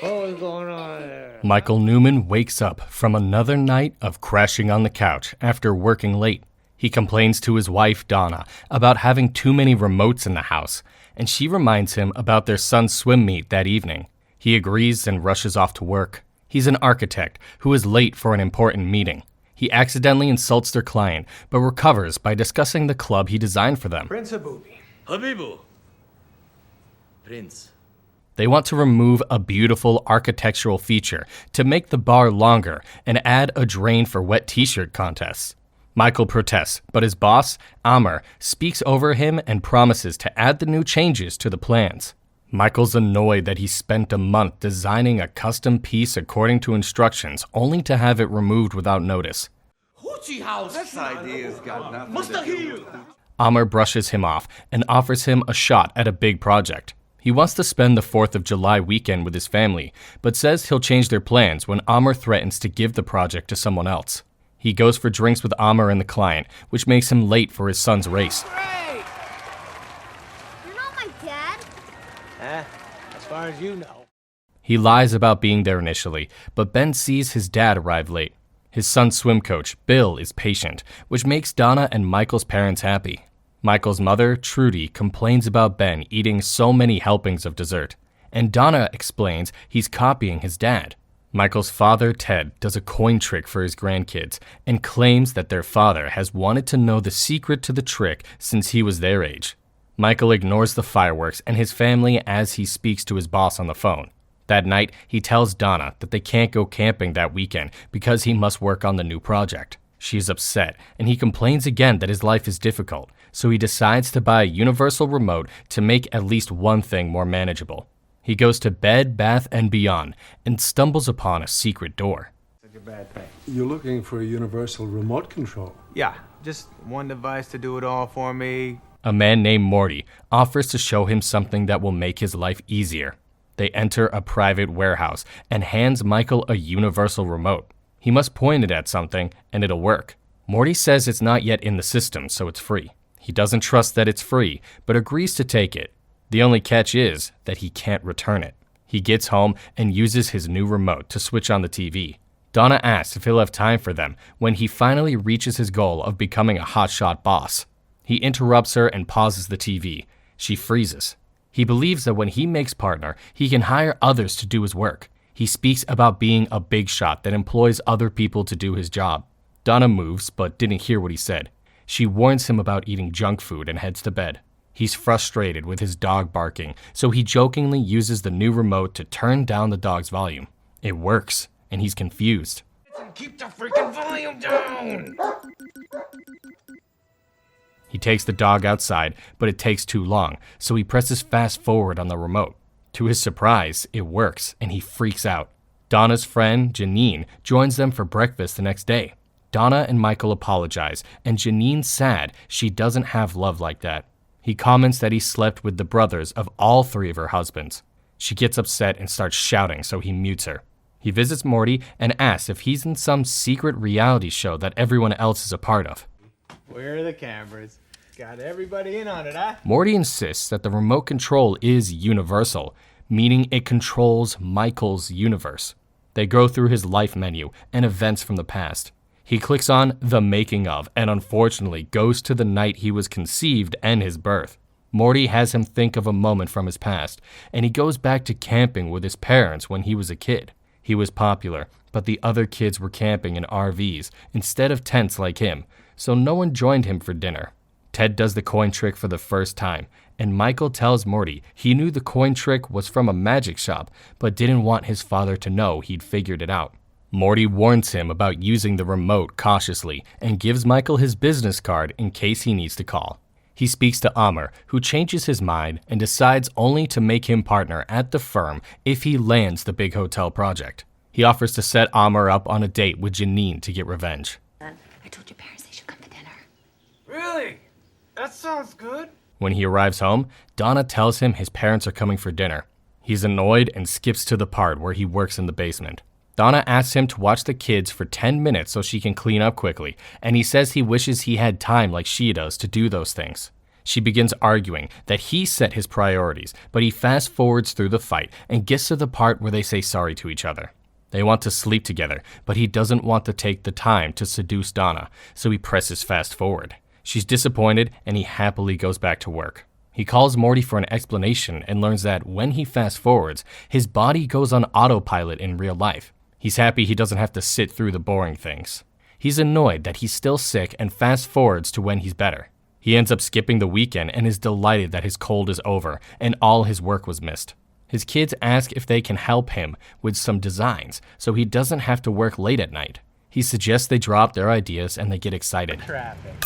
What's going on there? Michael Newman wakes up from another night of crashing on the couch after working late. He complains to his wife, Donna, about having too many remotes in the house, and she reminds him about their son's swim meet that evening. He agrees and rushes off to work. He's an architect who is late for an important meeting. He accidentally insults their client, but recovers by discussing the club he designed for them. Prince Habubi. Habibu. Prince. They want to remove a beautiful architectural feature to make the bar longer and add a drain for wet t-shirt contests. Michael protests, but his boss, Amr, speaks over him and promises to add the new changes to the plans. Michael's annoyed that he spent a month designing a custom piece according to instructions, only to have it removed without notice. This idea's got nothing to do with it. Amr brushes him off and offers him a shot at a big project. He wants to spend the 4th of July weekend with his family, but says he'll change their plans when Amr threatens to give the project to someone else. He goes for drinks with Amr and the client, which makes him late for his son's race. Hey! You're not my dad. As far as you know. He lies about being there initially, but Ben sees his dad arrive late. His son's swim coach, Bill, is patient, which makes Donna and Michael's parents happy. Michael's mother, Trudy, complains about Ben eating so many helpings of dessert, and Donna explains he's copying his dad. Michael's father, Ted, does a coin trick for his grandkids and claims that their father has wanted to know the secret to the trick since he was their age. Michael ignores the fireworks and his family as he speaks to his boss on the phone. That night, he tells Donna that they can't go camping that weekend because he must work on the new project. She is upset, and he complains again that his life is difficult, so he decides to buy a universal remote to make at least one thing more manageable. He goes to Bed, Bath & Beyond and stumbles upon a secret door. Such a bad thing. You're looking for a universal remote control. Yeah, just one device to do it all for me. A man named Morty offers to show him something that will make his life easier. They enter a private warehouse and hands Michael a universal remote. He must point it at something and it'll work. Morty says it's not yet in the system, so it's free. He doesn't trust that it's free, but agrees to take it. The only catch is that he can't return it. He gets home and uses his new remote to switch on the TV. Donna asks if he'll have time for them when he finally reaches his goal of becoming a hotshot boss. He interrupts her and pauses the TV. She freezes. He believes that when he makes partner, he can hire others to do his work. He speaks about being a big shot that employs other people to do his job. Donna moves, but didn't hear what he said. She warns him about eating junk food and heads to bed. He's frustrated with his dog barking, so he jokingly uses the new remote to turn down the dog's volume. It works, and he's confused. Keep the freaking volume down! He takes the dog outside, but it takes too long, so he presses fast forward on the remote. To his surprise, it works, and he freaks out. Donna's friend, Janine, joins them for breakfast the next day. Donna and Michael apologize, and Janine's sad she doesn't have love like that. He comments that he slept with the brothers of all 3 of her husbands. She gets upset and starts shouting, so he mutes her. He visits Morty and asks if he's in some secret reality show that everyone else is a part of. Where are the cameras? Got everybody in on it, huh? Morty insists that the remote control is universal, meaning it controls Michael's universe. They go through his life menu and events from the past. He clicks on the making of and unfortunately goes to the night he was conceived and his birth. Morty has him think of a moment from his past, and he goes back to camping with his parents when he was a kid. He was popular, but the other kids were camping in RVs instead of tents like him, so no one joined him for dinner. Ted does the coin trick for the first time, and Michael tells Morty he knew the coin trick was from a magic shop, but didn't want his father to know he'd figured it out. Morty warns him about using the remote cautiously and gives Michael his business card in case he needs to call. He speaks to Amr, who changes his mind and decides only to make him partner at the firm if he lands the big hotel project. He offers to set Amr up on a date with Janine to get revenge. I told your parents they should come to dinner. Really? That sounds good. When he arrives home, Donna tells him his parents are coming for dinner. He's annoyed and skips to the part where he works in the basement. Donna asks him to watch the kids for 10 minutes so she can clean up quickly, and he says he wishes he had time like she does to do those things. She begins arguing that he set his priorities, but he fast forwards through the fight and gets to the part where they say sorry to each other. They want to sleep together, but he doesn't want to take the time to seduce Donna, so he presses fast forward. She's disappointed and he happily goes back to work. He calls Morty for an explanation and learns that when he fast forwards, his body goes on autopilot in real life. He's happy he doesn't have to sit through the boring things. He's annoyed that he's still sick and fast forwards to when he's better. He ends up skipping the weekend and is delighted that his cold is over and all his work was missed. His kids ask if they can help him with some designs so he doesn't have to work late at night. He suggests they drop their ideas and they get excited. Traffic.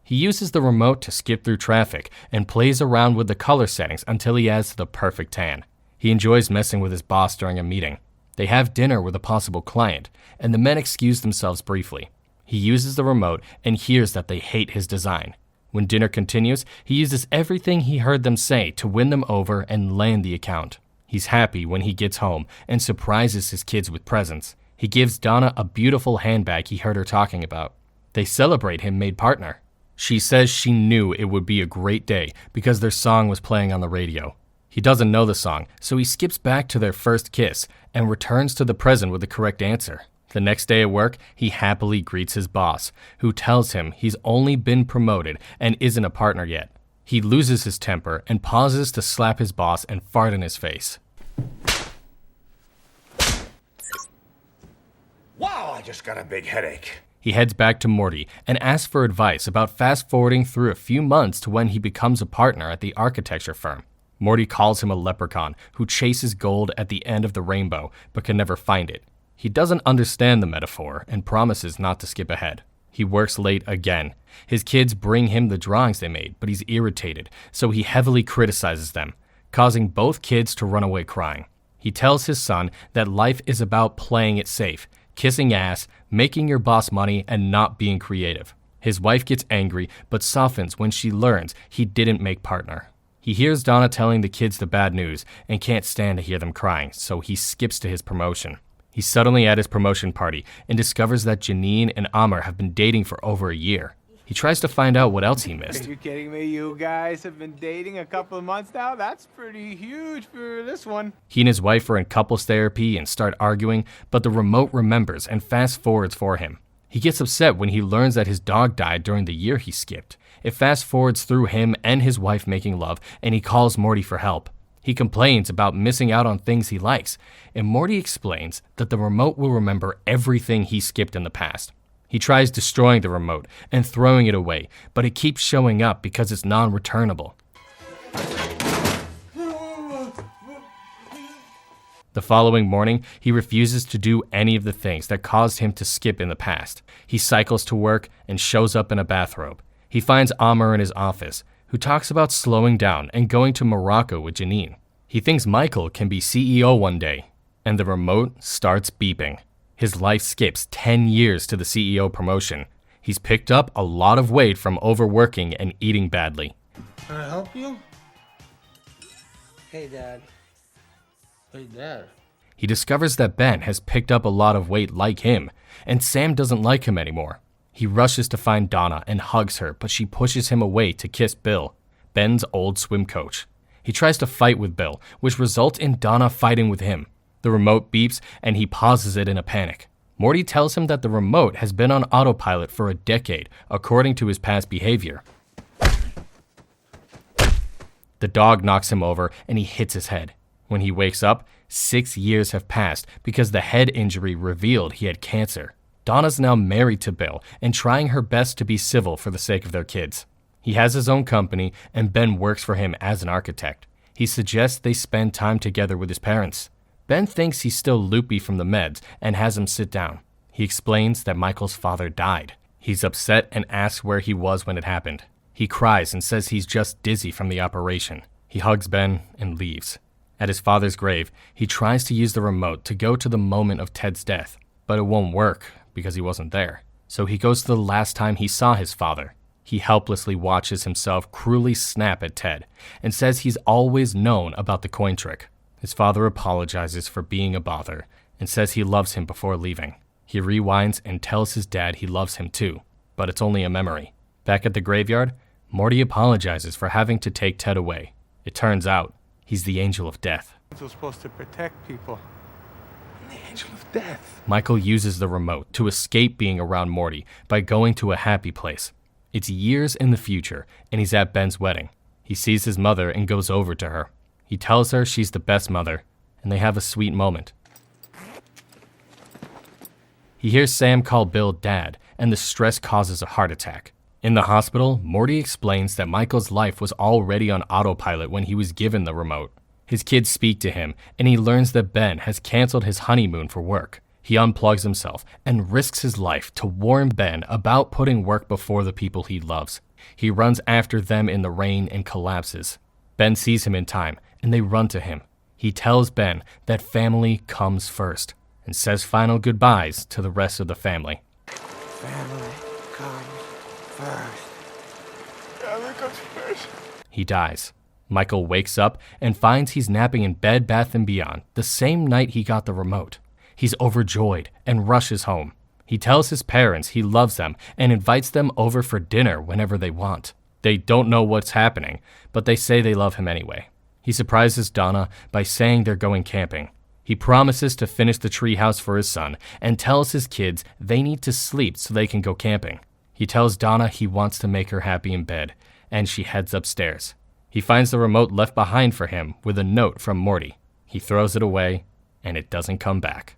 He uses the remote to skip through traffic and plays around with the color settings until he has the perfect tan. He enjoys messing with his boss during a meeting. They have dinner with a possible client, and the men excuse themselves briefly. He uses the remote and hears that they hate his design. When dinner continues, he uses everything he heard them say to win them over and land the account. He's happy when he gets home and surprises his kids with presents. He gives Donna a beautiful handbag he heard her talking about. They celebrate him made partner. She says she knew it would be a great day because their song was playing on the radio. He doesn't know the song, so he skips back to their first kiss and returns to the present with the correct answer. The next day at work, he happily greets his boss, who tells him he's only been promoted and isn't a partner yet. He loses his temper and pauses to slap his boss and fart in his face. Wow, I just got a big headache. He heads back to Morty and asks for advice about fast-forwarding through a few months to when he becomes a partner at the architecture firm. Morty calls him a leprechaun who chases gold at the end of the rainbow but can never find it. He doesn't understand the metaphor and promises not to skip ahead. He works late again. His kids bring him the drawings they made, but he's irritated, so he heavily criticizes them, causing both kids to run away crying. He tells his son that life is about playing it safe, kissing ass, making your boss money, and not being creative. His wife gets angry, but softens when she learns he didn't make partner. He hears Donna telling the kids the bad news and can't stand to hear them crying, so he skips to his promotion. He's suddenly at his promotion party and discovers that Janine and Amr have been dating for over a year. He tries to find out what else he missed. Are you kidding me? You guys have been dating a couple of months now? That's pretty huge for this one. He and his wife are in couples therapy and start arguing, but the remote remembers and fast forwards for him. He gets upset when he learns that his dog died during the year he skipped. It fast forwards through him and his wife making love, and he calls Morty for help. He complains about missing out on things he likes, and Morty explains that the remote will remember everything he skipped in the past. He tries destroying the remote and throwing it away, but it keeps showing up because it's non-returnable. The following morning, he refuses to do any of the things that caused him to skip in the past. He cycles to work and shows up in a bathrobe. He finds Amr in his office, who talks about slowing down and going to Morocco with Janine. He thinks Michael can be CEO one day, and the remote starts beeping. His life skips 10 years to the CEO promotion. He's picked up a lot of weight from overworking and eating badly. Can I help you? Hey, Dad. Hey, Dad. He discovers that Ben has picked up a lot of weight like him, and Sam doesn't like him anymore. He rushes to find Donna and hugs her, but she pushes him away to kiss Bill, Ben's old swim coach. He tries to fight with Bill, which results in Donna fighting with him. The remote beeps, and he pauses it in a panic. Morty tells him that the remote has been on autopilot for a decade, according to his past behavior. The dog knocks him over, and he hits his head. When he wakes up, 6 years have passed because the head injury revealed he had cancer. Donna's now married to Bill and trying her best to be civil for the sake of their kids. He has his own company, and Ben works for him as an architect. He suggests they spend time together with his parents. Ben thinks he's still loopy from the meds and has him sit down. He explains that Michael's father died. He's upset and asks where he was when it happened. He cries and says he's just dizzy from the operation. He hugs Ben and leaves. At his father's grave, he tries to use the remote to go to the moment of Ted's death, but it won't work because he wasn't there. So he goes to the last time he saw his father. He helplessly watches himself cruelly snap at Ted and says he's always known about the coin trick. His father apologizes for being a bother and says he loves him before leaving. He rewinds and tells his dad he loves him too, but it's only a memory. Back at the graveyard, Morty apologizes for having to take Ted away. It turns out, he's the angel of death. We're supposed to protect people. The angel of death. Michael uses the remote to escape being around Morty by going to a happy place. It's years in the future, and he's at Ben's wedding. He sees his mother and goes over to her. He tells her she's the best mother, and they have a sweet moment. He hears Sam call Bill Dad, and the stress causes a heart attack. In the hospital, Morty explains that Michael's life was already on autopilot when he was given the remote. His kids speak to him, and he learns that Ben has canceled his honeymoon for work. He unplugs himself and risks his life to warn Ben about putting work before the people he loves. He runs after them in the rain and collapses. Ben sees him in time, and they run to him. He tells Ben that family comes first, and says final goodbyes to the rest of the family. Family comes first. Family comes first. He dies. Michael wakes up and finds he's napping in Bed Bath & Beyond the same night he got the remote. He's overjoyed and rushes home. He tells his parents he loves them and invites them over for dinner whenever they want. They don't know what's happening, but they say they love him anyway. He surprises Donna by saying they're going camping. He promises to finish the treehouse for his son and tells his kids they need to sleep so they can go camping. He tells Donna he wants to make her happy in bed, and she heads upstairs. He finds the remote left behind for him with a note from Morty. He throws it away, and it doesn't come back.